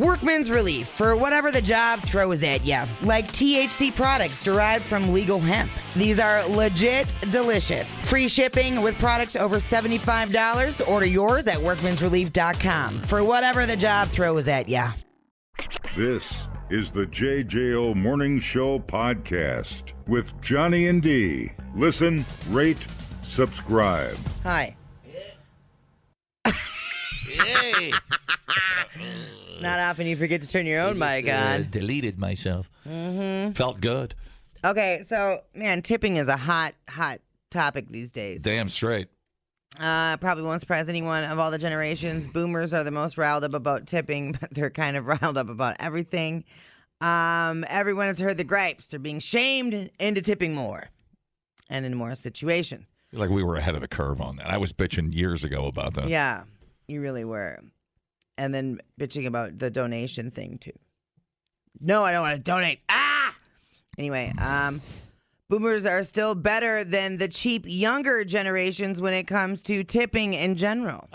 Workman's relief for whatever the job throws at you, like THC products derived from legal hemp. These are legit delicious. Free shipping with products over $75. Order yours at workmansrelief.com for whatever the job throws at you. This is the JJO Morning Show podcast with Johnny and D. Listen, rate, subscribe. Hi. Hey. It's not often you forget to turn your own mic on. Deleted myself. Felt good. Okay, so, man, tipping is a hot topic these days. Damn straight. Probably won't surprise anyone of all the generations. Boomers are the most riled up about tipping, but they're kind of riled up about everything. Everyone has heard the gripes. They're being shamed into tipping more and in more situations. Like we were ahead of the curve on that. I was bitching years ago about that. Yeah, you really were. And then bitching about the donation thing, too. No, I don't want to donate. Anyway, boomers are still better than the cheap younger generations when it comes to tipping in general.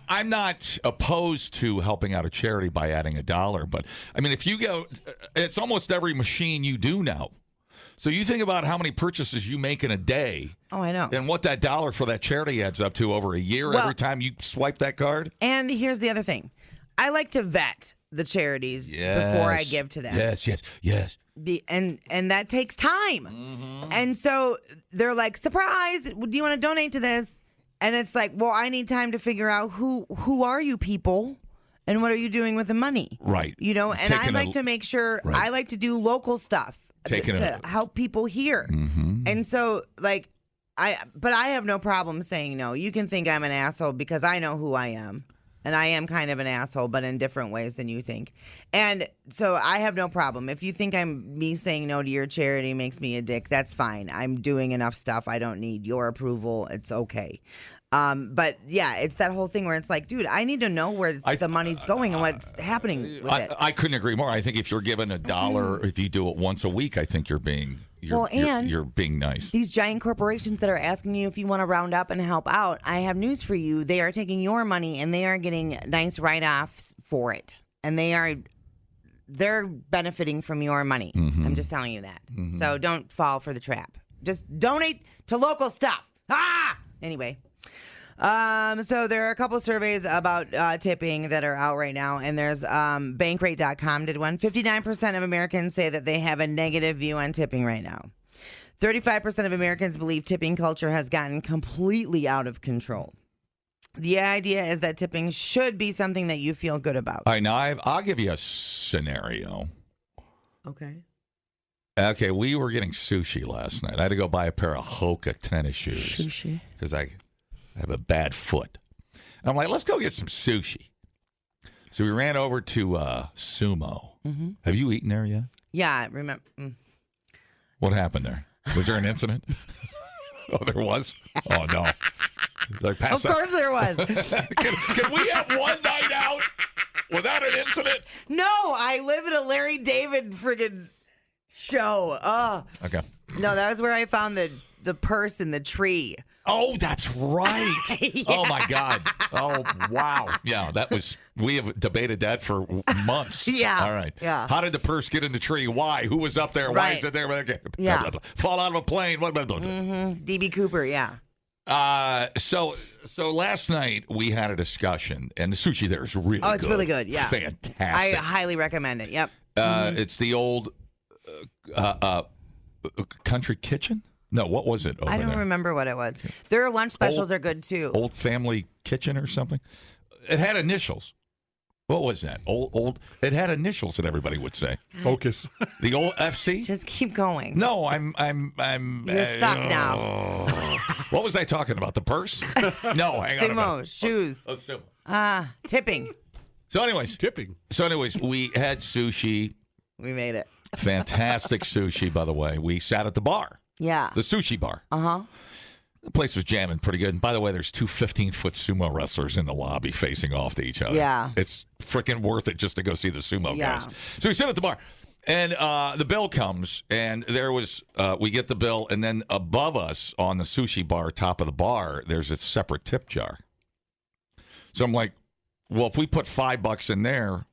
I'm not opposed to helping out a charity by adding $1, but I mean, if you go, it's almost every machine you do now. So you think about how many purchases you make in a day. Oh, I know. And what that $1 for that charity adds up to over a year every time you swipe that card. And here's the other thing. I like to vet the charities before I give to them. Yes. And that takes time. Mm-hmm. And so they're like, surprise, do you want to donate to this? And it's like, well, I need time to figure out who are you people and what are you doing with the money? Right. You know, and I like to make sure, I like to do local stuff to help people here. Mm-hmm. And so, like, I have no problem saying no. You can think I'm an asshole because I know who I am. And I am kind of an asshole, but in different ways than you think. And so I have no problem. If you think me saying no to your charity makes me a dick, that's fine. I'm doing enough stuff. I don't need your approval. It's okay. But yeah, it's that whole thing where it's like, dude, I need to know where the money's going and what's happening with it. I couldn't agree more. I think if you're given $1, if you do it once a week, I think you're being nice. These giant corporations that are asking you if you want to round up and help out, I have news for you. They are taking your money and they are getting nice write-offs for it. And they're benefiting from your money. Mm-hmm. I'm just telling you that. Mm-hmm. So don't fall for the trap. Just donate to local stuff. Anyway. So there are a couple surveys about tipping that are out right now, and there's Bankrate.com did one. 59% of Americans say that they have a negative view on tipping right now. 35% of Americans believe tipping culture has gotten completely out of control. The idea is that tipping should be something that you feel good about. All right, now I'll give you a scenario. Okay, we were getting sushi last night. I had to go buy a pair of Hoka tennis shoes. Sushi? Because I have a bad foot. And I'm like, let's go get some sushi. So we ran over to Sumo. Mm-hmm. Have you eaten there yet? Yeah, I remember. What happened there? Was there an incident? Oh, there was? Oh, no. Of course there was. Can we have one night out without an incident? No, I live at a Larry David friggin' show. Okay. No, that was where I found the purse in the tree. Oh, that's right. Yeah. Oh, my God. Oh, wow. Yeah, we have debated that for months. Yeah. All right. Yeah. How did the purse get in the tree? Why? Who was up there? Right. Why is it there? Okay. Yeah. Blah, blah, blah. Fall out of a plane. Blah, blah, blah. Mm-hmm. D.B. Cooper, yeah. So last night we had a discussion, and the sushi there is really good. Oh, it's really good, yeah. Fantastic. I highly recommend it, yep. It's the old country kitchen? No, what was it over I don't there? remember what it was. Their lunch specials are good, too. Old Family Kitchen or something? It had initials. What was that? Old. It had initials that everybody would say. Focus. The old FC? Just keep going. No, I'm. You're stuck now. What was I talking about? The purse? No, hang on. Sumo, shoes. Sumo. Tipping. So anyways, we had sushi. We made it. Fantastic sushi, by the way. We sat at the bar. Yeah. The sushi bar. Uh-huh. The place was jamming pretty good. And by the way, there's two 15-foot sumo wrestlers in the lobby facing off to each other. Yeah. It's freaking worth it just to go see the sumo guys. So we sit at the bar. And the bill comes, and there was, we get the bill, and then above us on the sushi bar, top of the bar, there's a separate tip jar. So I'm like, well, if we put $5 in there,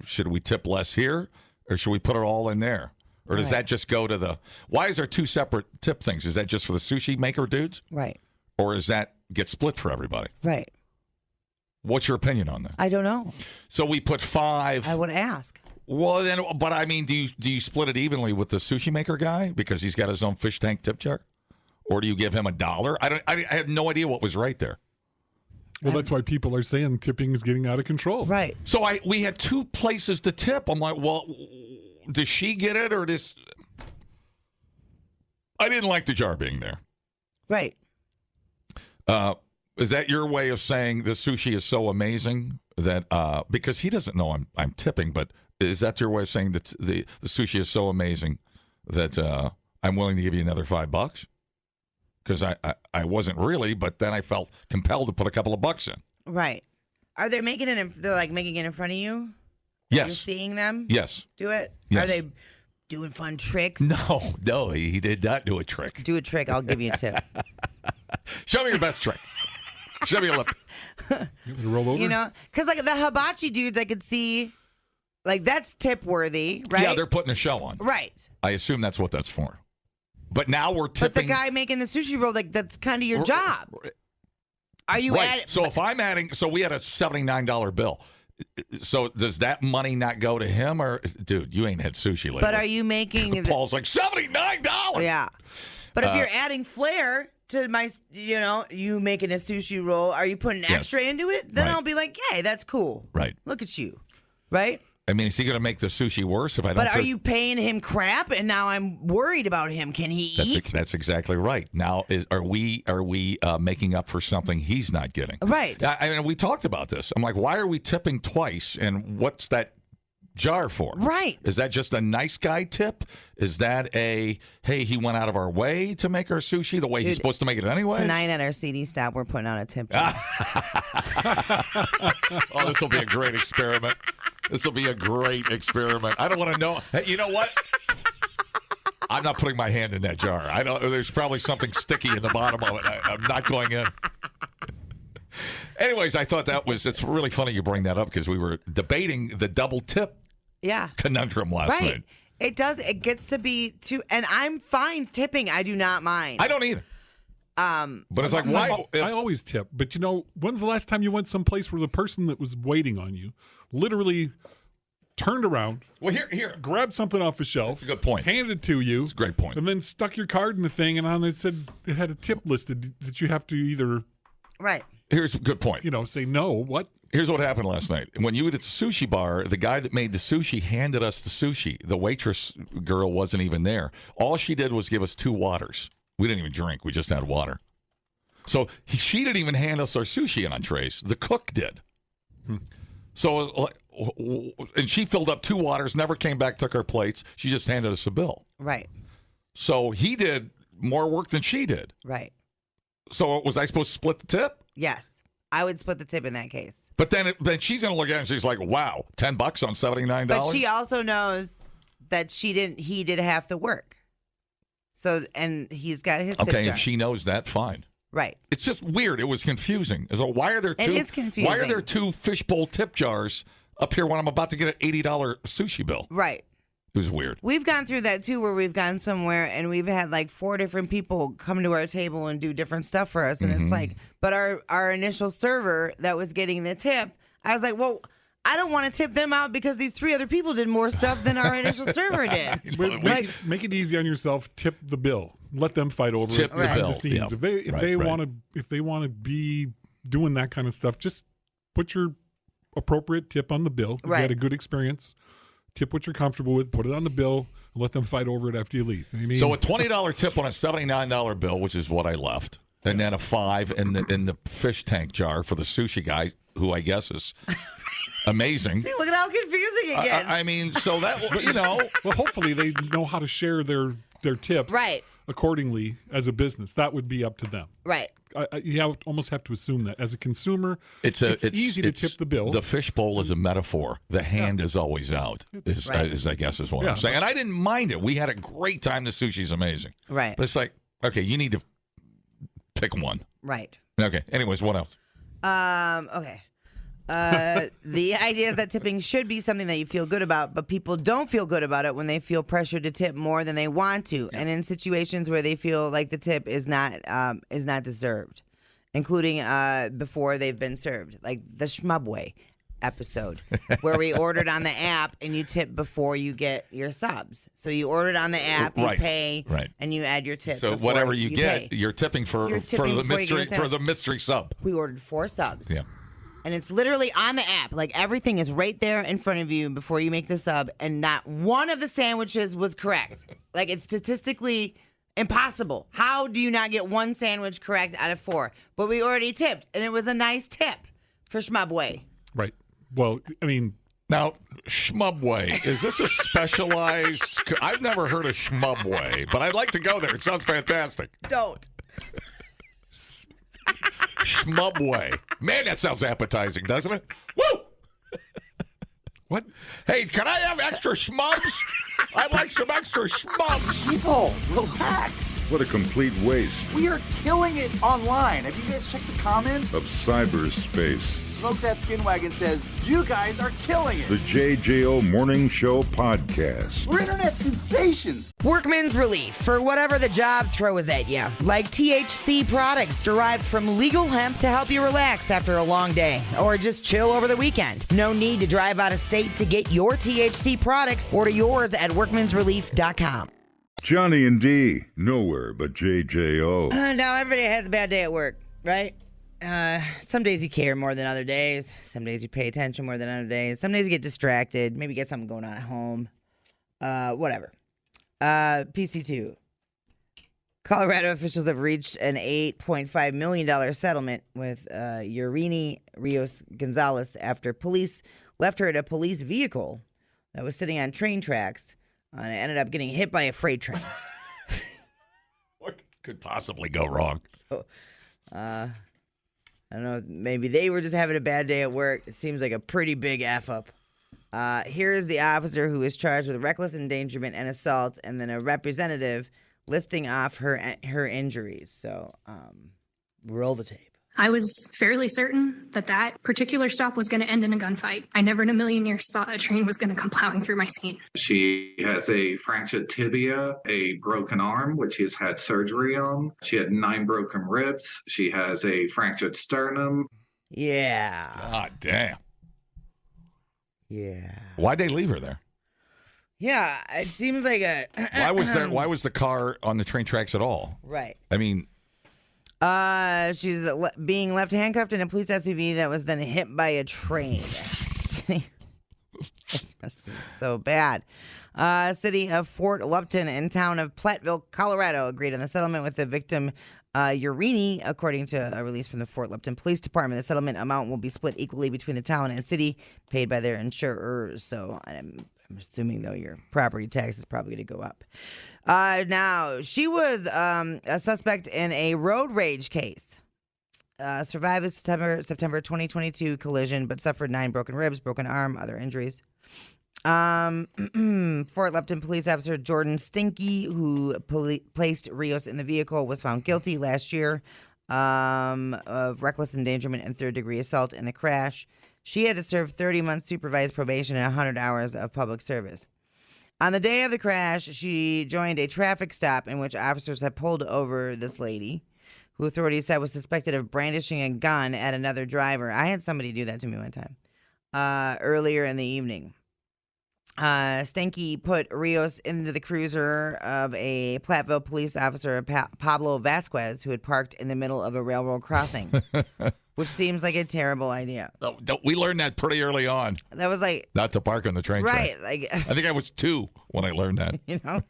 should we tip less here, or should we put it all in there? Or does that just go to the... Why is there two separate tip things? Is that just for the sushi maker dudes? Right. Or is that get split for everybody? Right. What's your opinion on that? I don't know. So we put 5. I would ask. Well, then, but I mean, do you split it evenly with the sushi maker guy because he's got his own fish tank tip jar? Or do you give him $1? I have no idea what was right there. Well, that's why people are saying tipping is getting out of control. Right. So we had 2 places to tip. I'm like, well, does she get it or does... I didn't like the jar being there. Right. Is that your way of saying the sushi is so amazing that because he doesn't know I'm tipping, but is that your way of saying that the sushi is so amazing that I'm willing to give you another $5? Because I wasn't really, but then I felt compelled to put a couple of bucks in. Right. Are they making it? They're like making it in front of you? Yes. You're seeing them? Yes. Do it? Yes. Are they doing fun tricks? No, he did not do a trick. Do a trick. I'll give you a tip. Show me your best trick. Show me a lip. You want to roll over? You know, because like the hibachi dudes, I could see, like that's tip worthy, right? Yeah, they're putting a show on. Right. I assume that's what that's for. But now we're But tipping. the guy making the sushi roll, like that's kind of your job. Are you right? adding? So if I'm adding, so we had a $79 bill. So does that money not go to him or, dude? You ain't had sushi lately. But are you making? Paul's like $79. Yeah. But if you're adding flair to my, you making a sushi roll, are you putting extra into it? Then Right. I'll be like, hey, that's cool. Right. Look at you. Right. I mean, is he going to make the sushi worse if I don't? But are you paying him crap? And now I'm worried about him. Can he eat? That's exactly right. Now, are we making up for something he's not getting? Right. I mean, we talked about this. I'm like, why are we tipping twice? And what's that jar for? Right. Is that just a nice guy tip? Is that hey, he went out of our way to make our sushi the way he's supposed to make it anyway? Tonight at our CD stop, we're putting on a tip. Oh, this will be a great experiment. This will be a great experiment. I don't want to know. Hey, you know what? I'm not putting my hand in that jar. I don't. There's probably something sticky in the bottom of it. I'm not going in. Anyways, I thought it's really funny you bring that up because we were debating the double tip conundrum last night. It does. It gets to be too, and I'm fine tipping. I do not mind. I don't either. But it's like, why? I always tip. But, when's the last time you went someplace where the person that was waiting on you literally turned around, Well, here. grabbed something off a shelf, That's a good point. handed it to you, That's a great point. and then stuck your card in the thing, and on it said it had a tip listed that you have to either, Right. Here's a good point. say no. What? Here's what happened last night. When you were at the sushi bar, the guy that made the sushi handed us the sushi. The waitress girl wasn't even there. All she did was give us 2 waters. We didn't even drink. We just had water. So she didn't even hand us our sushi on trays. The cook did. So, and she filled up 2 waters, never came back, took our plates. She just handed us a bill. Right. So he did more work than she did. Right. So was I supposed to split the tip? Yes. I would split the tip in that case. But then she's going to look at it and she's like, wow, $10 on $79? But she also knows that he did half the work. So, and he's got his tip Okay, jar. if she knows that, fine. Right. It's just weird. It was confusing. So why are there 2? It is confusing. Why are there 2 fishbowl tip jars up here when I'm about to get an $80 sushi bill? Right. It was weird. We've gone through that too, where we've gone somewhere and we've had like 4 different people come to our table and do different stuff for us. And it's like, but our initial server that was getting the tip, I was like, well, I don't want to tip them out because these 3 other people did more stuff than our initial server did. Make it easy on yourself. Tip the bill. Let them fight over Tip it the behind bill. the scenes. Yeah. If they want to be doing that kind of stuff, just put your appropriate tip on the bill. If you had a good experience, tip what you're comfortable with, put it on the bill, and let them fight over it after you leave. I mean, So a $20 tip on a $79 bill, which is what I left, and then a $5 in the fish tank jar for the sushi guy, who I guess is amazing. See, look at how confusing it gets. I mean, so that well, hopefully they know how to share their tips Right. accordingly as a business. That would be up to them. Right. You almost have to assume that as a consumer, it's easy to tip the bill. The fishbowl is a metaphor. The hand is always out. I guess is what I'm saying. And I didn't mind it. We had a great time. The sushi's amazing. Right. But it's like, okay, you need to pick one. Right. Okay. Anyways, what else? Okay. The idea is that tipping should be something that you feel good about, but people don't feel good about it when they feel pressured to tip more than they want to, and in situations where they feel like the tip is not deserved, including before they've been served, like the Schmubway episode where we ordered on the app and you tip before you get your subs. So you ordered on the app, you pay, and you add your tip. So whatever you get, you're tipping for the mystery sub. We ordered 4 subs. Yeah. And it's literally on the app. Like, everything is right there in front of you before you make the sub, and not one of the sandwiches was correct. Like, it's statistically impossible. How do you not get one sandwich correct out of 4? But we already tipped, and it was a nice tip for Schmubway. Right. Well, I mean... Now, Schmubway, is this a specialized... I've never heard of Schmubway, but I'd like to go there. It sounds fantastic. Don't. Schmubway. Man, that sounds appetizing, doesn't it? Woo! What? Hey, can I have extra schmubs? I'd like some extra schmubs. People, relax. What a complete waste We are killing it online. Have you guys checked the comments? of cyberspace. Smoke That Skin Wagon says, you guys are killing it. The JJO Morning Show Podcast. We're internet sensations. Workman's relief for whatever the job throws at you. Like THC products derived from legal hemp to help you relax after a long day or just chill over the weekend. No need to drive out of state to get your THC products. Order yours at workmansrelief.com. Johnny and D, nowhere but JJO. Now, everybody has a bad day at work, right? Some days you care more than other days. Some days you pay attention more than other days. Some days you get distracted. Maybe get something going on at home. Whatever. PC2. Colorado officials have reached an $8.5 million settlement with Yurini Rios Gonzalez after police left her at a police vehicle that was sitting on train tracks and it ended up getting hit by a freight train. What could possibly go wrong? So, I don't know. Maybe they were just having a bad day at work. It seems like a pretty big F up. Here is the officer who is charged with reckless endangerment and assault, and then a representative listing off her injuries. So, roll the tape. I was fairly certain that particular stop was going to end in a gunfight. I never in a million years thought a train was going to come plowing through my scene. She has a fractured tibia, a broken arm, which she's had surgery on. She had 9 broken ribs. She has a fractured sternum. Yeah. God damn. Yeah. Why'd they leave her there? Yeah, it seems like a... Why was the car on the train tracks at all? Right. I mean... She's being left handcuffed in a police SUV that was then hit by a train. So bad. City of Fort Lupton and town of Platteville, Colorado agreed on the settlement with the victim, Yurini, according to a release from the Fort Lupton Police Department. The settlement amount will be split equally between the town and city, paid by their insurers. So I'm assuming, though, your property tax is probably going to go up. Now, she was a suspect in a road rage case. Survived the September 2022 collision, but suffered 9 broken ribs, broken arm, other injuries. Fort Lupton police officer Jordan Stinky, who placed Rios in the vehicle, was found guilty last year of reckless endangerment and third-degree assault in the crash. She had to serve 30 months supervised probation and 100 hours of public service. On the day of the crash, she joined a traffic stop in which officers had pulled over this lady, who authorities said was suspected of brandishing a gun at another driver. I had somebody do that to me one time earlier in the evening. Stanky put Rios into the cruiser of a Platteville police officer, Pablo Vasquez, who had parked in the middle of a railroad crossing, which seems like a terrible idea. We learned that pretty early on. That was like... Not to park on the train track. Right. I think I was 2 when I learned that. You know?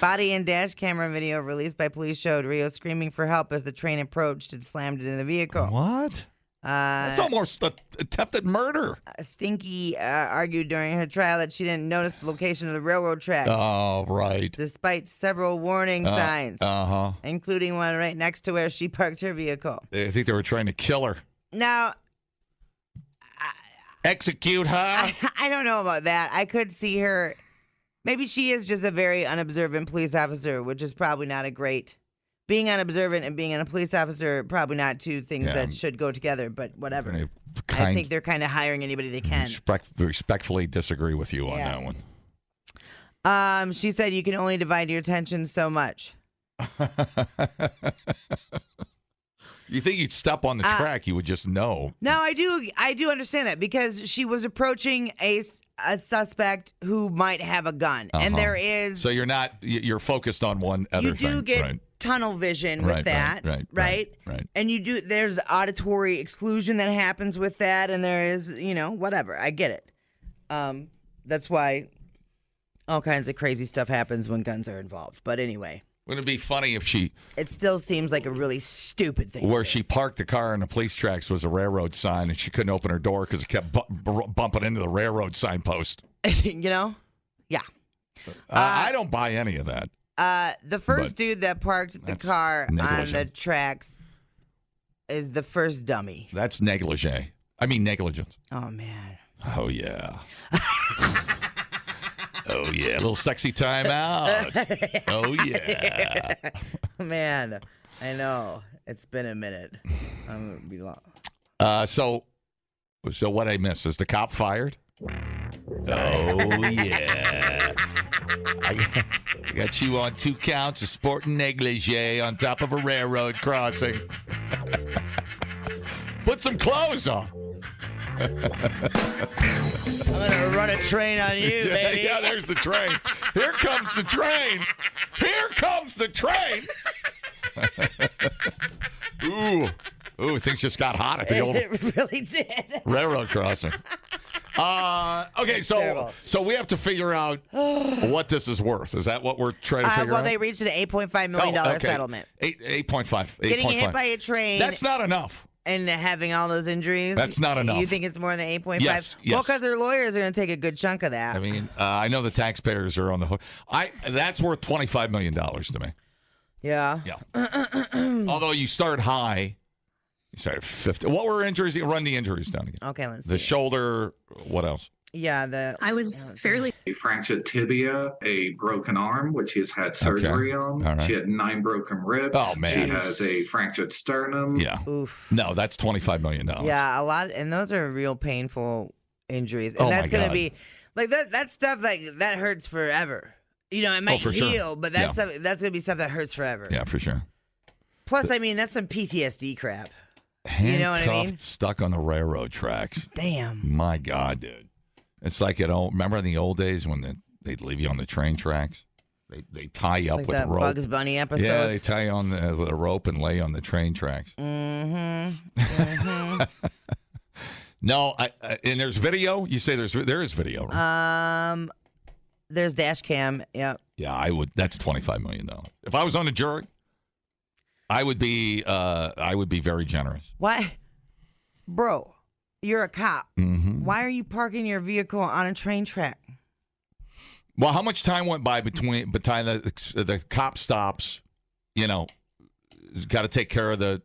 Body and dash camera video released by police showed Rios screaming for help as the train approached and slammed it in the vehicle. What? That's almost attempted murder. Stinky argued during her trial that she didn't notice the location of the railroad tracks. Oh, right. Despite several warning signs, including one right next to where she parked her vehicle. I think they were trying to kill her. Now, execute her? I don't know about that. I could see her. Maybe she is just a very unobservant police officer, which is probably not a great being unobservant and being a police officer are probably not two things that should go together, but whatever. I think they're kind of hiring anybody they can. Respectfully disagree with you on that one. She said you can only divide your attention so much. You think you'd step on the track, you would just know. No, I do understand that because she was approaching a suspect who might have a gun. And there is... So you're focused on one other thing. You do get tunnel vision with that, right? And there's auditory exclusion that happens with that, and there is, whatever. I get it. That's why all kinds of crazy stuff happens when guns are involved. But anyway... Wouldn't it be funny if she... It still seems like a really stupid thing. Where she parked the car and the police tracks was a railroad sign, and she couldn't open her door because it kept bumping into the railroad signpost. Yeah. I don't buy any of that. The first dude that parked the car on the tracks is the first dummy. That's negligence. Oh, man. Oh, yeah. Oh, yeah. A little sexy time out. Oh, yeah. Man, I know. It's been a minute. I'm going to be long. So what I miss? Is the cop fired? Oh, yeah. I got you on 2 counts of sporting negligee on top of a railroad crossing. Put some clothes on. I'm gonna run a train on you, baby. Yeah, there's the train. Here comes the train. Here comes the train. Ooh, things just got hot at the old. It really did. Railroad crossing. Okay, so we have to figure out what this is worth. Is that what we're trying to figure out? Well, they reached an $8.5 million settlement. 8.5. Getting hit by a train. That's not enough. And having all those injuries. That's not enough. You think it's more than 8.5? Yes. Well, because their lawyers are going to take a good chunk of that. I mean, I know the taxpayers are on the hook. That's worth $25 million to me. Yeah. Although you start high. You start at 50. What were injuries? Run the injuries down again. Okay, let's see. The shoulder. What else? Yeah, I was fairly... A fractured tibia, a broken arm, which she's had surgery on. All right. She had 9 broken ribs. Oh, man. She has a fractured sternum. Yeah. Oof. No, that's $25 million. Yeah, a lot, and those are real painful injuries. And that's going to be, like, that stuff, like, that hurts forever. It might heal, but that's going to be stuff that hurts forever. Yeah, for sure. Plus, I mean, that's some PTSD crap. Handcuffed, you know what I mean? Stuck on the railroad tracks. Damn. My God, dude. It's like, remember in the old days when they'd leave you on the train tracks? They tie you up like with that rope. Bugs Bunny episode. Yeah, they tie you on the rope and lay you on the train tracks. No, and there's video. You say there is video. Right? There's dash cam. Yep. Yeah, I would. That's $25 million. If I was on the jury, I would be very generous. Why, bro? You're a cop. Mm-hmm. Why are you parking your vehicle on a train track? Well, how much time went by between the cop stops? Got to take care of the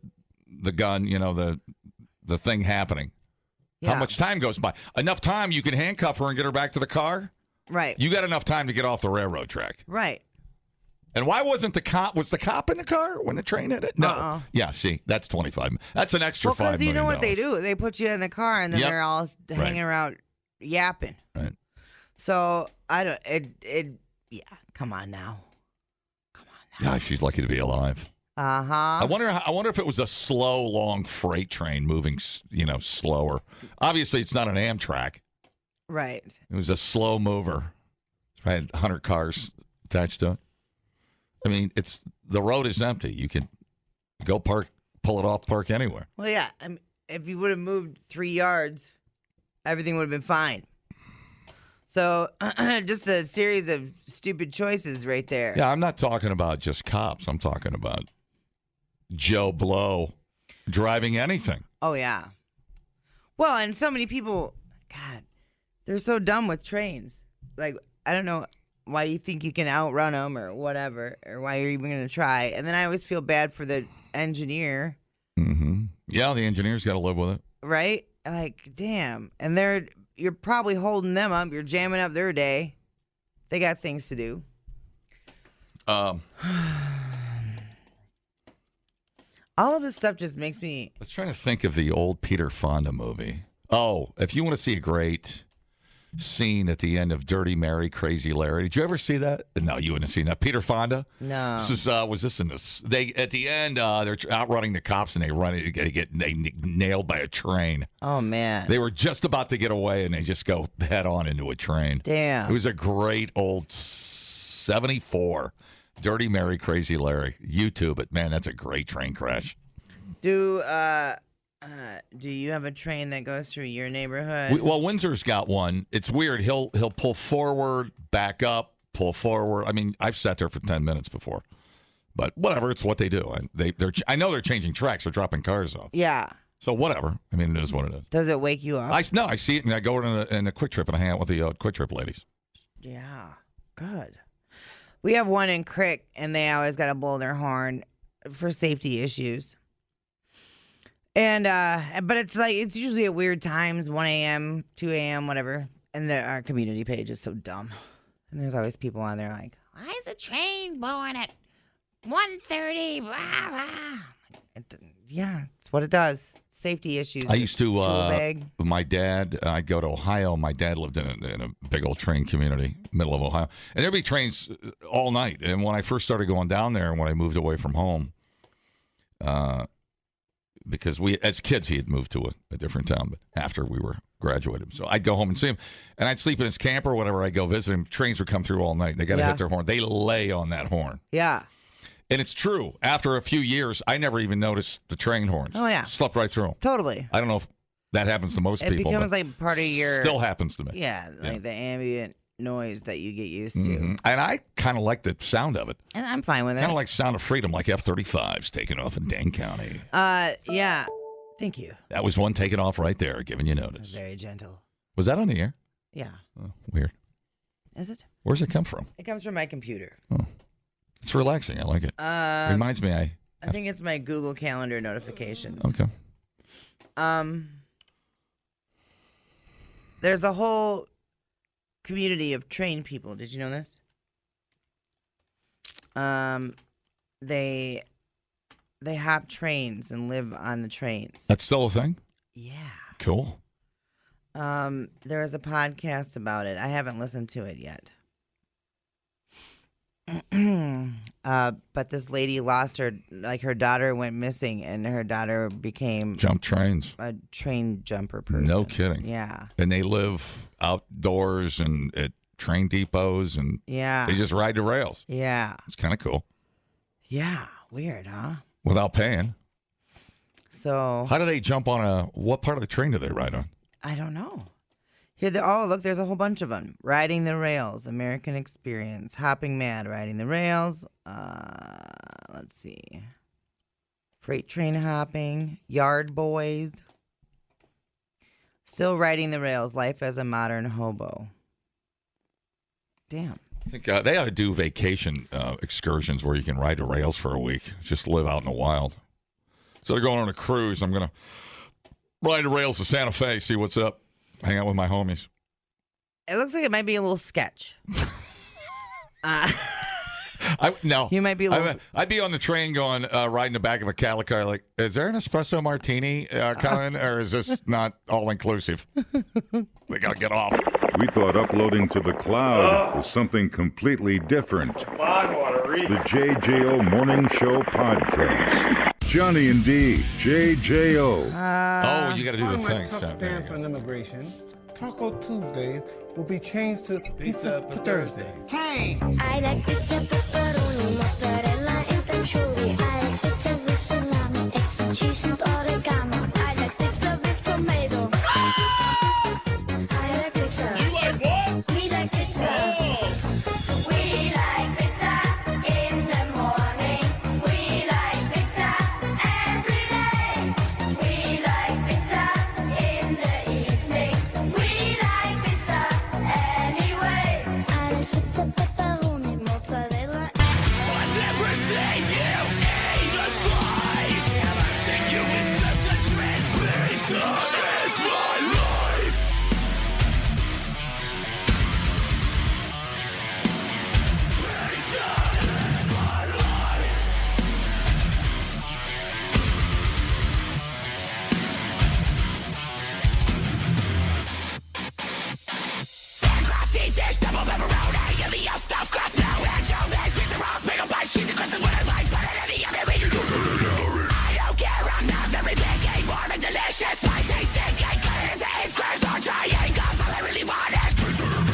gun. The thing happening. Yeah. How much time goes by? Enough time you can handcuff her and get her back to the car. Right. You got enough time to get off the railroad track. Right. And why wasn't the cop? Was the cop in the car when the train hit it? No. Yeah. See, that's 25. That's an extra $5 million. Because you know what they do? They put you in the car and then they're all hanging around yapping. Right. So I don't. Yeah. Come on now. Yeah, she's lucky to be alive. I wonder if it was a slow, long freight train moving, slower. Obviously, it's not an Amtrak. Right. It was a slow mover. It had 100 cars attached to it. I mean, the road is empty. You can go park, pull it off, park anywhere. Well, yeah. If you would have moved 3 yards, everything would have been fine. So, just a series of stupid choices right there. Yeah, I'm not talking about just cops. I'm talking about Joe Blow driving anything. Oh, yeah. Well, and so many people, God, they're so dumb with trains. Like, I don't know why you think you can outrun them or whatever, or why you're even going to try. And then I always feel bad for the engineer. Mm-hmm. Yeah, the engineer's got to live with it. Right? Like, damn. And you're probably holding them up. You're jamming up their day. They got things to do. All of this stuff just makes me... I was trying to think of the old Peter Fonda movie. Oh, if you want to see a great scene at the end of Dirty Mary, Crazy Larry. Did you ever see that? No, you wouldn't have seen that. Peter Fonda? No. This is, was this in this? They at the end, they're outrunning the cops and they get nailed by a train. Oh, man. They were just about to get away and they just go head on into a train. Damn. It was a great old 74 Dirty Mary, Crazy Larry. YouTube it. Man, that's a great train crash. Do you have a train that goes through your neighborhood? Well, Windsor's got one. It's weird. He'll pull forward, back up, pull forward. I mean, I've sat there for 10 minutes before. But whatever, it's what they do. I know they're changing tracks. They're dropping cars off. Yeah. So whatever. I mean, it is what it is. Does it wake you up? I see it, and I go in a Quick Trip, and I hang out with the Quick Trip ladies. Yeah. Good. We have one in Crick, and they always got to blow their horn for safety issues. And but it's usually at weird times, 1 a.m., 2 a.m., whatever. And our community page is so dumb. And there's always people on there like, why is the train blowing at 1:30? Yeah, it's what it does. Safety issues. I used to, my dad, I'd go to Ohio. My dad lived in a big old train community, middle of Ohio. And there'd be trains all night. And when I first started going down there and when I moved away from home, because as kids, he had moved to a different town, but after we were graduated. So I'd go home and see him. And I'd sleep in his camper or whatever. I'd go visit him. Trains would come through all night. They got to hit their horn. They lay on that horn. Yeah. And it's true. After a few years, I never even noticed the train horns. Oh, yeah. Slept right through them. Totally. I don't know if that happens to most people. It becomes like part of your... Still happens to me. Yeah, like the ambient noise that you get used to. Mm-hmm. And I kind of like the sound of it. And I'm fine with it. Kind of like Sound of Freedom, like F-35s taking off in Dane County. Yeah. Thank you. That was one taking off right there, giving you notice. Very gentle. Was that on the air? Yeah. Oh, weird. Is it? Where's it come from? It comes from my computer. Oh. It's relaxing. I like it. Reminds me, I think it's my Google Calendar notifications. Okay. There's a whole community of train people. Did you know this? They hop trains and live on the trains. That's still a thing? Yeah. Cool. There is a podcast about it. I haven't listened to it yet. But this lady lost her daughter went missing, and her daughter became jump trains, a train jumper person. No kidding. Yeah. And they live outdoors and at train depots, and they just ride the rails. Yeah. It's kind of cool. Yeah. Weird, huh? Without paying. So how do they jump on what part of the train do they ride on? I don't know. Here, look, there's a whole bunch of them. Riding the Rails, American Experience, Hopping Mad, Riding the Rails. Let's see. Freight Train Hopping, Yard Boys. Still Riding the Rails, Life as a Modern Hobo. Damn. I think they ought to do vacation excursions where you can ride the rails for a week. Just live out in the wild. So they're going on a cruise. I'm going to ride the rails to Santa Fe, see what's up. Hang out with my homies. It looks like it might be a little sketch. No. You might be a little... I'd be on the train going, riding the back of a cattle car like, is there an espresso martini coming, or is this not all-inclusive? They got to get off. We thought uploading to the cloud was something completely different. The JJO Morning Show Podcast. Johnny and D, JJO. You got to do the thing. Tough stance on immigration. Taco Tuesdays will be changed to Pizza Pthursday. Hey! I like pizza, pepperoni, mozzarella, and panciuri. I like pizza with salami, eggs and cheese and oregano. I like pizza with tomato. I like pizza. You like what? We like pizza. Oh. We like pizza in the morning. We like pizza every day. We like pizza in the evening. We like pizza anyway. I like pizza, pepperoni, mozzarella. I've never seen you deep dish, double pepperoni, and the stuffed crust, no anchovies, pizza rolls, pickle bites, cheese and crisps is what I like, put it in the oven, we can do it. I don't care, I'm not very picky, warm and delicious, spicy, stinky, cut it into 8 squares or triangles, all I really want is pizza to me.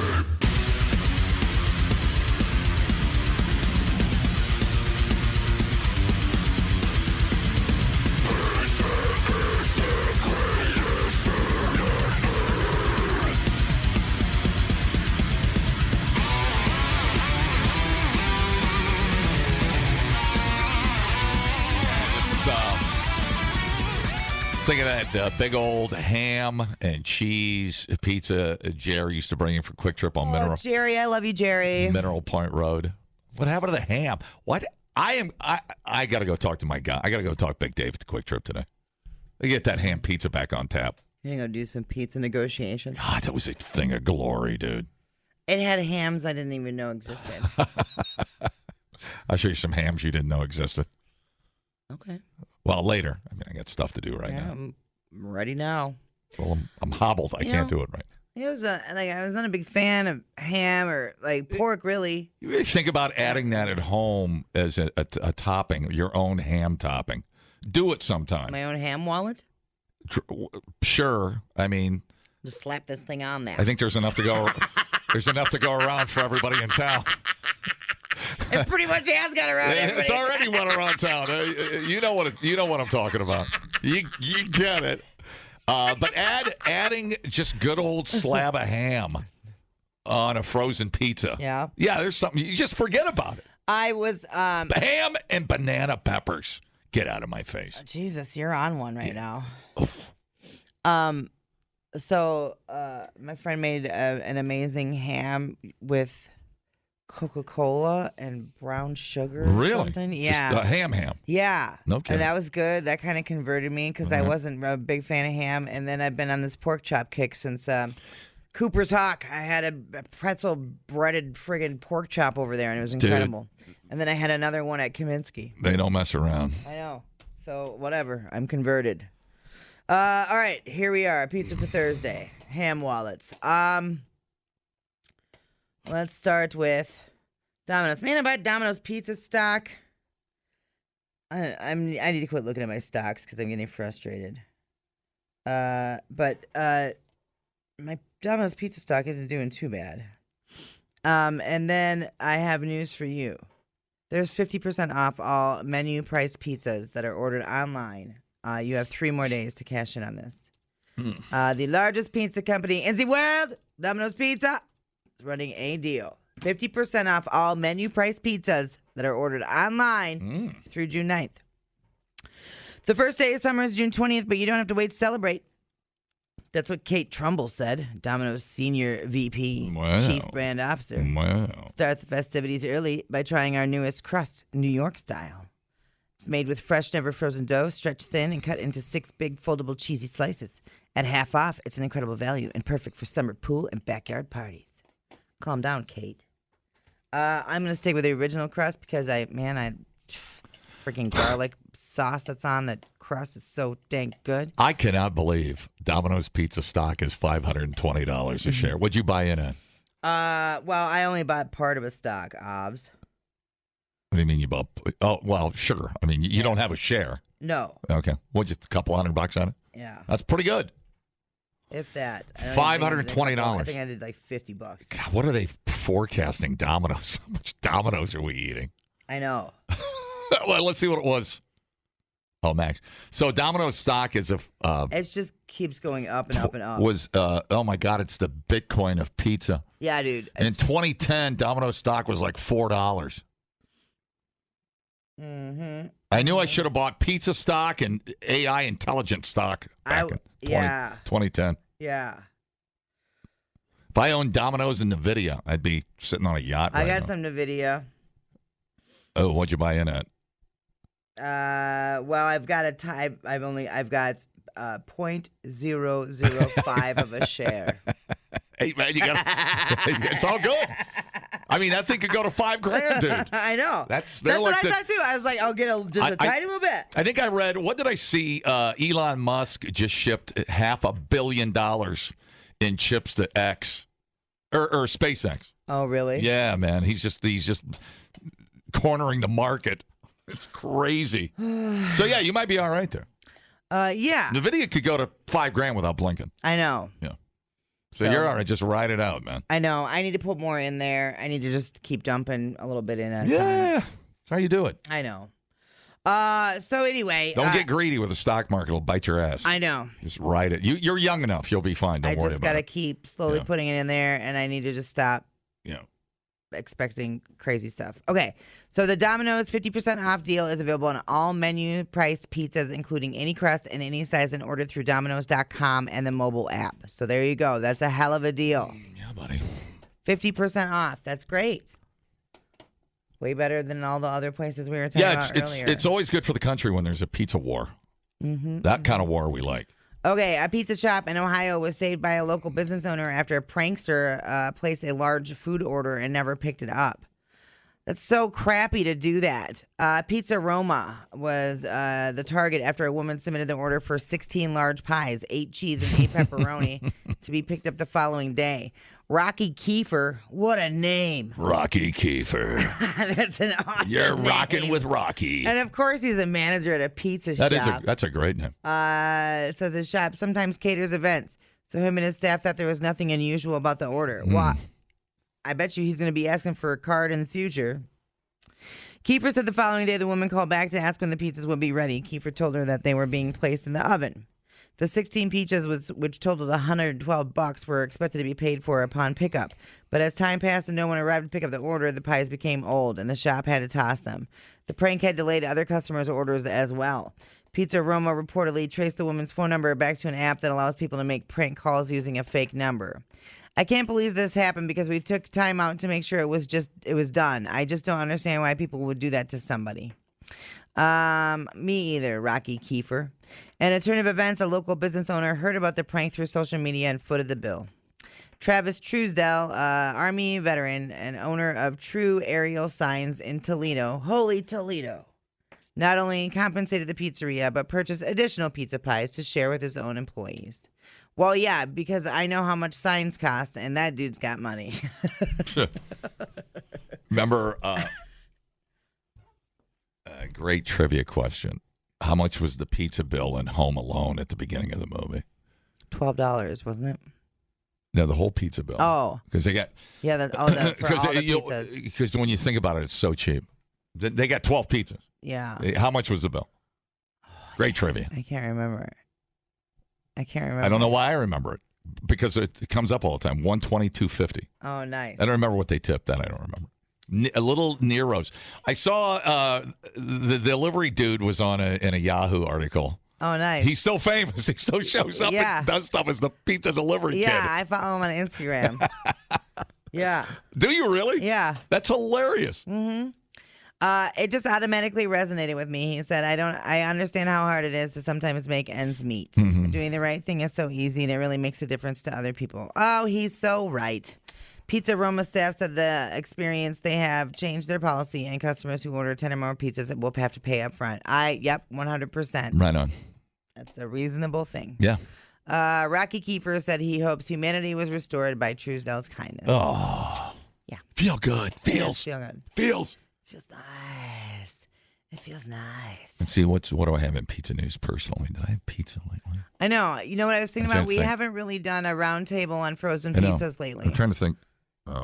Think of that big old ham and cheese pizza Jerry used to bring in for Quick Trip on Mineral. Jerry, I love you, Jerry. Mineral Point Road. What happened to the ham? What? I got to go talk to my guy. I got to go talk to Big Dave at the Quick Trip today. Get that ham pizza back on tap. You're going to do some pizza negotiations? God, that was a thing of glory, dude. It had hams I didn't even know existed. I'll show you some hams you didn't know existed. Okay. Well, later. I mean, I got stuff to do right now. I'm ready now. Well, I'm hobbled. I can't do it right. It was I was not a big fan of ham or like pork, really. You really think about adding that at home as a topping, your own ham topping. Do it sometime. My own ham wallet? Sure. I mean, just slap this thing on there. I think there's enough to go. There's enough to go around for everybody in town. It pretty much has got around everybody. It's already went around town. You know what I'm talking about. You get it. But adding just good old slab of ham on a frozen pizza. Yeah. Yeah, there's something. You just forget about it. I was ham and banana peppers. Get out of my face. Jesus, you're on one right now. Oof. So my friend made an amazing ham with Coca-Cola and brown sugar. Really? Or something. Yeah. Just, ham. Yeah. No kidding. And that was good. That kind of converted me because I wasn't a big fan of ham. And then I've been on this pork chop kick since Cooper's Hawk. I had a pretzel breaded friggin' pork chop over there, and it was incredible. Dude. And then I had another one at Kaminsky. They don't mess around. I know. So whatever. I'm converted. All right. Here we are. Pizza for Thursday. Ham wallets. Let's start with Domino's. Man, I bought Domino's pizza stock. I need to quit looking at my stocks because I'm getting frustrated. But my Domino's pizza stock isn't doing too bad. And then I have news for you. There's 50% off all menu price pizzas that are ordered online. You have 3 more days to cash in on this. The largest pizza company in the world, Domino's Pizza, is running a deal. 50% off all menu price pizzas that are ordered online through June 9th. The first day of summer is June 20th, but you don't have to wait to celebrate. That's what Kate Trumbull said, Domino's senior VP, chief brand officer. Wow. Start the festivities early by trying our newest crust, New York style. It's made with fresh, never frozen dough, stretched thin, and cut into 6 big foldable cheesy slices. At half off, it's an incredible value and perfect for summer pool and backyard parties. Calm down, Kate. I'm going to stick with the original crust because freaking garlic sauce that's on the crust is so dang good. I cannot believe Domino's pizza stock is $520 a share. What'd you buy in at? Well, I only bought part of a stock, OBS. What do you mean you bought? Oh, well, sure. I mean, you don't have a share. No. Okay. What'd you, a couple $100 on it? Yeah. That's pretty good. If that. $520. I think I did like $50. God, what are they forecasting Domino's? How much Domino's are we eating? I know. Well, let's see what it was. Oh, Max. So Domino's stock is a... it just keeps going up and up and up. Oh, my God, it's the Bitcoin of pizza. Yeah, dude. In 2010, Domino's stock was like $4. Mm-hmm. I knew I should have bought pizza stock and AI intelligent stock back in 2010. Yeah. If I owned Domino's and NVIDIA, I'd be sitting on a yacht right I got now. some NVIDIA. Oh, what'd you buy in at? Well, I've got 0.005 of a share. Hey, man, it's all good. I mean, that thing could go to $5,000, dude. I know. That's what I thought too. I was like, I'll get a tiny little bit. I think I read. What did I see? Elon Musk just shipped $500 million in chips to X. or SpaceX. Oh, really? Yeah, man. He's just cornering the market. It's crazy. So yeah, you might be all right there. Yeah. NVIDIA could go to $5,000 without blinking. I know. Yeah. So you're all right. Just ride it out, man. I know. I need to put more in there. I need to just keep dumping a little bit in it. Yeah. That's how you do it. I know. So anyway. Don't get greedy with the stock market. It'll bite your ass. I know. Just ride it. You're young enough. You'll be fine. Don't worry about it. I just got to keep slowly putting it in there, and I need to just stop expecting crazy stuff. Okay. So the Domino's 50% off deal is available on all menu-priced pizzas, including any crust and any size, and ordered through Domino's.com and the mobile app. So there you go. That's a hell of a deal. Yeah, buddy. 50% off. That's great. Way better than all the other places we were talking about earlier. It's always good for the country when there's a pizza war. That kind of war we like. Okay, a pizza shop in Ohio was saved by a local business owner after a prankster placed a large food order and never picked it up. That's so crappy to do that. Pizza Roma was the target after a woman submitted the order for 16 large pies, 8 cheese, and 8 pepperoni to be picked up the following day. Rocky Kiefer, what a name. Rocky Kiefer. That's an awesome You're name. rocking with Rocky. And of course, he's a manager at a pizza shop. That's a great name. It says his shop sometimes caters events, so him and his staff thought there was nothing unusual about the order. Well, I bet you he's going to be asking for a card in the future. Kiefer said the following day the woman called back to ask when the pizzas would be ready. Kiefer told her that they were being placed in the oven. The 16 pizzas, which totaled $112, were expected to be paid for upon pickup. But as time passed and no one arrived to pick up the order, the pies became old, and the shop had to toss them. The prank had delayed other customers' orders as well. Pizza Roma reportedly traced the woman's phone number back to an app that allows people to make prank calls using a fake number. I can't believe this happened because we took time out to make sure it was done. I just don't understand why people would do that to somebody. Me either, Rocky Kiefer. At a turn of events, a local business owner heard about the prank through social media and footed the bill. Travis Truesdell, Army veteran and owner of True Aerial Signs in Toledo, holy Toledo, not only compensated the pizzeria, but purchased additional pizza pies to share with his own employees. Well, yeah, because I know how much signs cost, and that dude's got money. Remember, a great trivia question. How much was the pizza bill in Home Alone at the beginning of the movie? $12, wasn't it? No, the whole pizza bill. Oh. Because they got... Yeah, for all the pizzas. Because when you think about it, it's so cheap. They got 12 pizzas. Yeah. How much was the bill? Great trivia. I can't remember. I don't know why I remember it. Because it comes up all the time. $122.50. Oh, nice. I don't remember what they tipped. That I don't remember. A little Nero's. I saw the delivery dude was on in a Yahoo article. Oh, nice. He's still famous. He still shows up and does stuff as the pizza delivery kid. Yeah, I follow him on Instagram. Yeah. Do you really? Yeah. That's hilarious. Mm-hmm. It just automatically resonated with me. He said, I understand how hard it is to sometimes make ends meet. Mm-hmm. Doing the right thing is so easy, and it really makes a difference to other people. Oh, he's so right. Pizza Roma staff said the experience they have changed their policy, and customers who order 10 or more pizzas will have to pay up front. 100%. Right on. That's a reasonable thing. Yeah. Rocky Kiefer said he hopes humanity was restored by Truesdell's kindness. Oh. Yeah. Feel good. Feels. Feel good. Feels. Feels nice. It feels nice. Let's see, what do I have in pizza news personally? Did I have pizza lately? I know. You know what I was thinking about? We haven't really done a round table on frozen pizzas lately. I'm trying to think.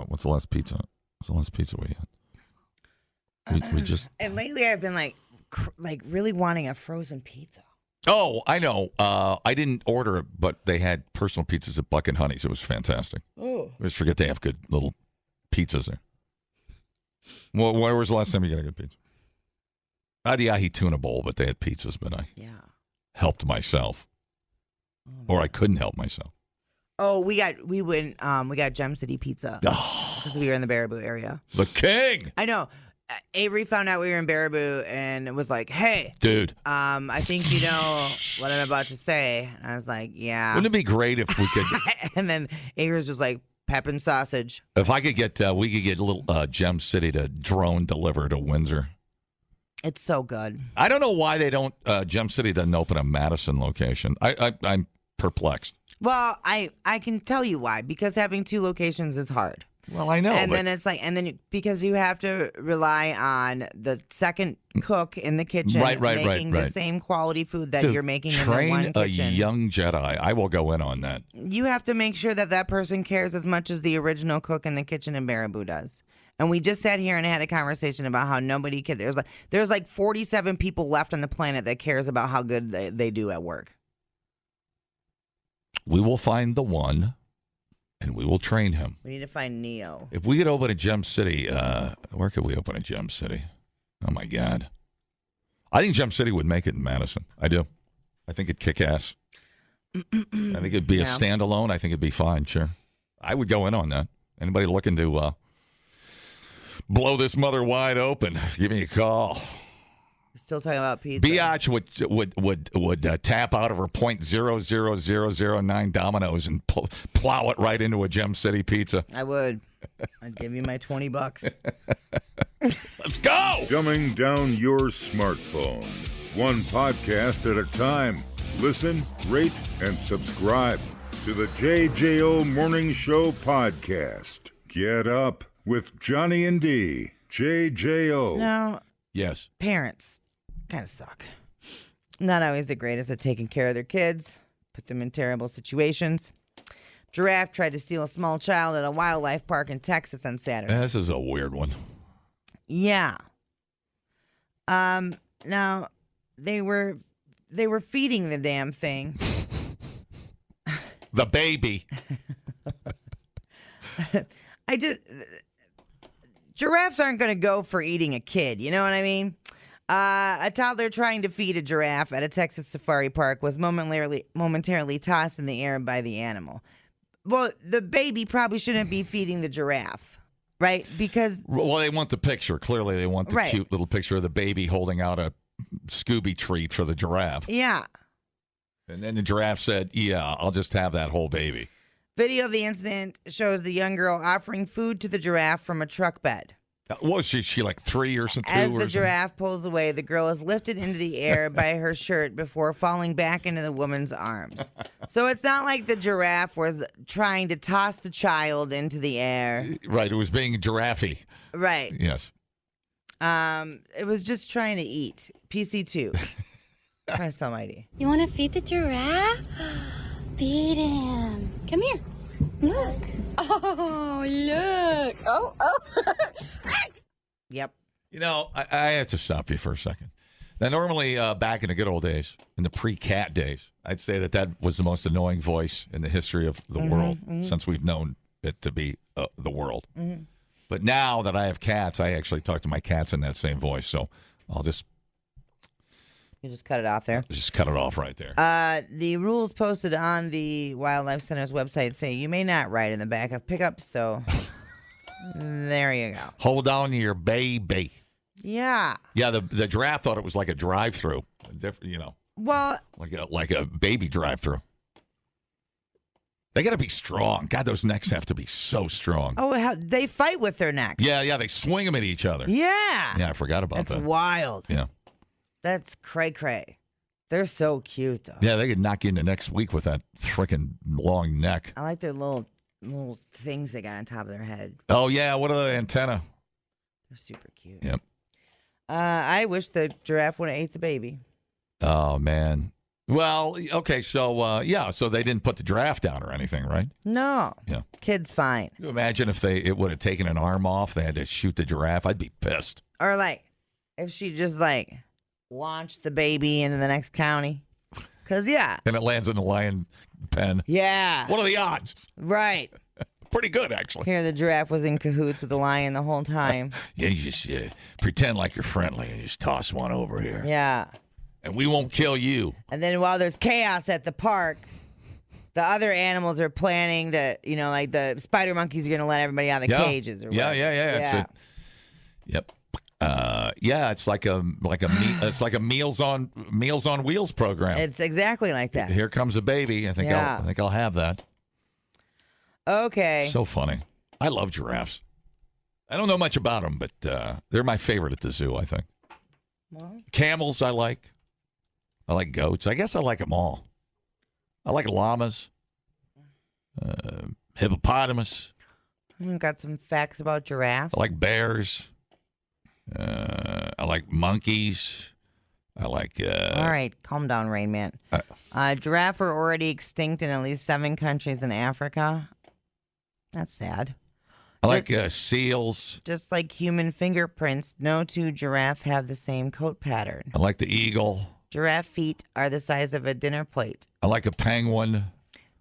What's the last pizza? What's the last pizza we had? We just. And lately, I've been like really wanting a frozen pizza. Oh, I know. I didn't order it, but they had personal pizzas at Buck and Honey's. It was fantastic. Oh. I just forget they have good little pizzas there. Well, where was the last time you got a good pizza? I had the ahi tuna bowl, but they had pizzas, but I helped myself, or I couldn't help myself. Oh, we got Gem City Pizza because we were in the Baraboo area. The king. I know. Avery found out we were in Baraboo and was like, "Hey, dude, I think you know what I'm about to say." And I was like, "Yeah." Wouldn't it be great if we could? And then Avery's just like, "Pep and sausage." If I could get, we could get a little Gem City to drone deliver to Windsor. It's so good. I don't know why they don't. Gem City doesn't open a Madison location. I'm perplexed. Well, I can tell you why. Because having 2 locations is hard. Well, I know. And then it's like, because you have to rely on the second cook in the kitchen making the same quality food that you're making in the one kitchen. Train a young Jedi. I will go in on that. You have to make sure that person cares as much as the original cook in the kitchen in Baraboo does. And we just sat here and had a conversation about how nobody cares. There's like 47 people left on the planet that cares about how good they do at work. We will find the one. And we will train him. We need to find Neo. If we could open a Gem City, where could we open a Gem City? Oh, my God. I think Gem City would make it in Madison. I do. I think it'd kick ass. I think it'd be a standalone. I think it'd be fine, sure. I would go in on that. Anybody looking to blow this mother wide open, give me a call. We're still talking about pizza. Biatch would tap out of her .00009 Dominoes and plow it right into a Gem City pizza. I would. I'd give you my $20. Let's go! Dumbing down your smartphone. One podcast at a time. Listen, rate, and subscribe to the JJO Morning Show podcast. Get up with Johnny and D. JJO. No. Yes. Parents kind of suck. Not always the greatest at taking care of their kids. Put them in terrible situations. Giraffe tried to steal a small child at a wildlife park in Texas on Saturday. This is a weird one. Yeah. Now they were feeding the damn thing. The baby. Giraffes aren't going to go for eating a kid. You know what I mean? A toddler trying to feed a giraffe at a Texas safari park was momentarily tossed in the air by the animal. Well, the baby probably shouldn't be feeding the giraffe, right? Because they want the picture. Clearly, they want the cute little picture of the baby holding out a Scooby treat for the giraffe. Yeah. And then the giraffe said, "Yeah, I'll just have that whole baby." Video of the incident shows the young girl offering food to the giraffe from a truck bed. Was she like 3 or something? As the giraffe pulls away, the girl is lifted into the air by her shirt before falling back into the woman's arms. So it's not like the giraffe was trying to toss the child into the air. Right, it was being giraffe-y. Right. Yes. It was just trying to eat. PC2. Christ almighty. You want to feed the giraffe? Feed him. Come here. Look. Oh, look. Oh. Yep. You know, I have to stop you for a second. Now, normally, back in the good old days, in the pre-cat days, I'd say that was the most annoying voice in the history of the world since we've known it to be the world. Mm-hmm. But now that I have cats, I actually talk to my cats in that same voice. So I'll just... You just cut it off there? Just cut it off right there. The rules posted on the Wildlife Center's website say you may not ride in the back of pickups, so there you go. Hold on to your baby. Yeah. Yeah, the giraffe thought it was like a drive-through. You know. Well. Like a baby drive-through. They got to be strong. God, those necks have to be so strong. Oh, they fight with their necks. Yeah, they swing them at each other. Yeah. Yeah, I forgot about that. That's wild. Yeah. That's cray-cray. They're so cute, though. Yeah, they could knock you into next week with that freaking long neck. I like their little things they got on top of their head. Oh, yeah. What are the antenna? They're super cute. Yep. I wish the giraffe would have ate the baby. Oh, man. Well, okay, so, so they didn't put the giraffe down or anything, right? No. Yeah. Kid's fine. Can you imagine if it would have taken an arm off, they had to shoot the giraffe? I'd be pissed. Or, if she just, launched the baby into the next county. Because, yeah. And it lands in the lion pen. Yeah. What are the odds? Right. Pretty good, actually. Here, the giraffe was in cahoots with the lion the whole time. Yeah, you just pretend like you're friendly and just toss one over here. Yeah. And we won't kill you. And then while there's chaos at the park, the other animals are planning to, the spider monkeys are going to let everybody out of the cages. Or whatever. Yeah. Yep. It's like a Meals on Wheels program. It's exactly like that. Here comes a baby. I think I'll have that. Okay. So funny. I love giraffes. I don't know much about them, but they're my favorite at the zoo, I think. Well. Camels I like. I like goats. I guess I like them all. I like llamas. hippopotamus. Got some facts about giraffes. I like bears. I like monkeys. I like... All right, calm down, Rain Man. Giraffe are already extinct in at least 7 countries in Africa. That's sad. I like seals. Just like human fingerprints, no 2 giraffe have the same coat pattern. I like the eagle. Giraffe feet are the size of a dinner plate. I like a penguin.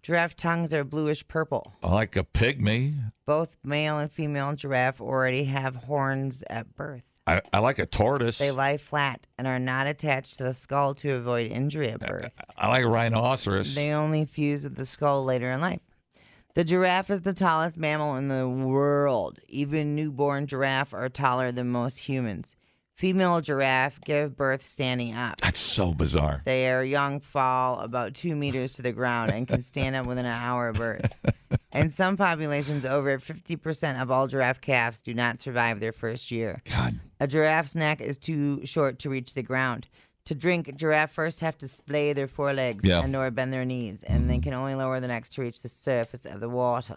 Giraffe tongues are bluish purple. I like a pygmy. Both male and female giraffe already have horns at birth. I like a tortoise. They lie flat and are not attached to the skull to avoid injury at birth. I like a rhinoceros. They only fuse with the skull later in life. The giraffe is the tallest mammal in the world. Even newborn giraffe are taller than most humans. Female giraffe give birth standing up. That's so bizarre. Their young fall about 2 meters to the ground and can stand up within an hour of birth. In some populations, over 50% of all giraffe calves do not survive their first year. God. A giraffe's neck is too short to reach the ground. To drink, giraffe first have to splay their forelegs and or bend their knees, and they can only lower the necks to reach the surface of the water.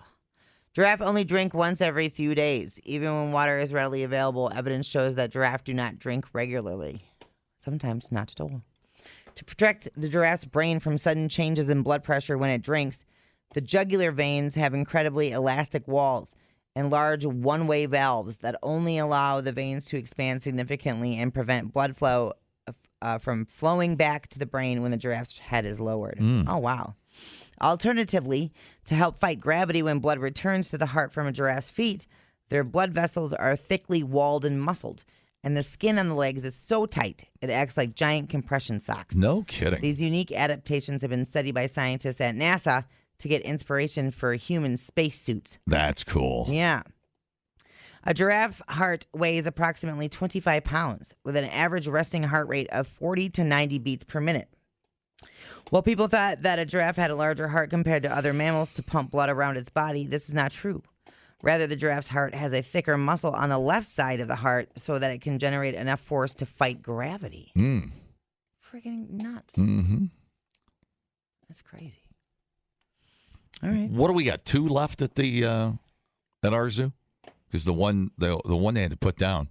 Giraffe only drink once every few days. Even when water is readily available, evidence shows that giraffe do not drink regularly. Sometimes not at all. To protect the giraffe's brain from sudden changes in blood pressure when it drinks, the jugular veins have incredibly elastic walls and large one-way valves that only allow the veins to expand significantly and prevent blood flow from flowing back to the brain when the giraffe's head is lowered. Oh, wow. Alternatively, to help fight gravity when blood returns to the heart from a giraffe's feet, their blood vessels are thickly walled and muscled, and the skin on the legs is so tight it acts like giant compression socks. No kidding. These unique adaptations have been studied by scientists at NASA to get inspiration for human spacesuits. That's cool. Yeah. A giraffe heart weighs approximately 25 pounds, with an average resting heart rate of 40 to 90 beats per minute. While people thought that a giraffe had a larger heart compared to other mammals to pump blood around its body, this is not true. Rather, the giraffe's heart has a thicker muscle on the left side of the heart so that it can generate enough force to fight gravity. Freaking nuts. Mm-hmm. That's crazy. All right. What do we got? 2 left at the at our zoo? Because the one they had to put down,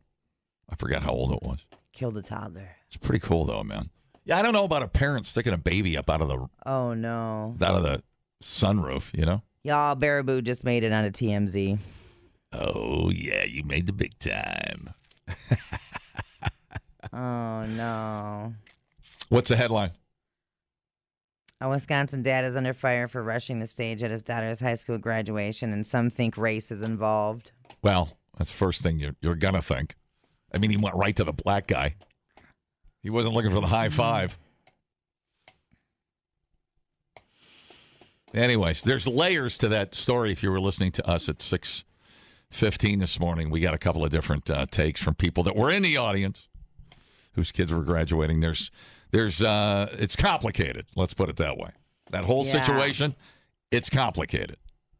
I forgot how old it was. Killed a toddler. It's pretty cool though, man. Yeah, I don't know about a parent sticking a baby up out of the sunroof, you know? Y'all, Baraboo just made it onto TMZ. Oh yeah, you made the big time. Oh no. What's the headline? A Wisconsin dad is under fire for rushing the stage at his daughter's high school graduation, and some think race is involved. Well, that's the first thing you're going to think. I mean, he went right to the black guy. He wasn't looking for the high five. Anyways, there's layers to that story. If you were listening to us at 6:15 this morning, we got a couple of different takes from people that were in the audience whose kids were graduating. There's it's complicated. Let's put it that way. That whole situation, it's complicated.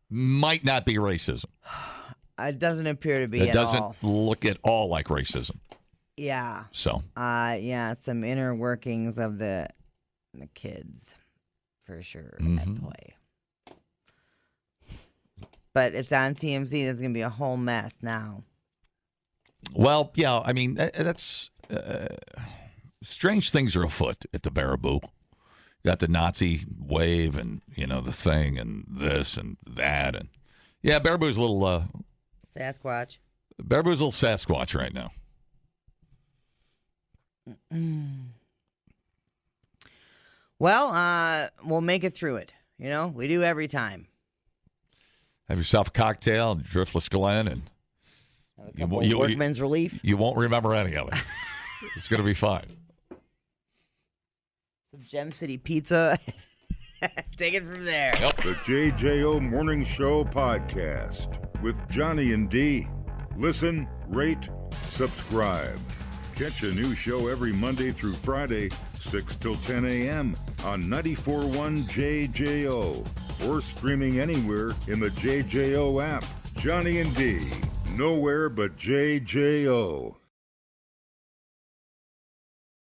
Might not be racism. It doesn't appear to be It at doesn't all. look at all like racism. Yeah. So. Some inner workings of the kids, for sure, at play. But it's on TMZ. There's going to be a whole mess now. Well, yeah, I mean, that's... strange things are afoot at the Baraboo. Got the Nazi wave and, the thing and this and that. And yeah, Baraboo's a little... Sasquatch. Baraboo's a little Sasquatch right now. Well, we'll make it through it. We do every time. Have yourself a cocktail and Driftless Glen and... Workman's Relief. You won't remember any of it. It's going to be fine. Some Gem City pizza. Take it from there. Yep. The JJO Morning Show podcast with Johnny and D. Listen, rate, subscribe. Catch a new show every Monday through Friday, 6 till 10 a.m. on 94.1 JJO or streaming anywhere in the JJO app. Johnny and D. Nowhere but JJO.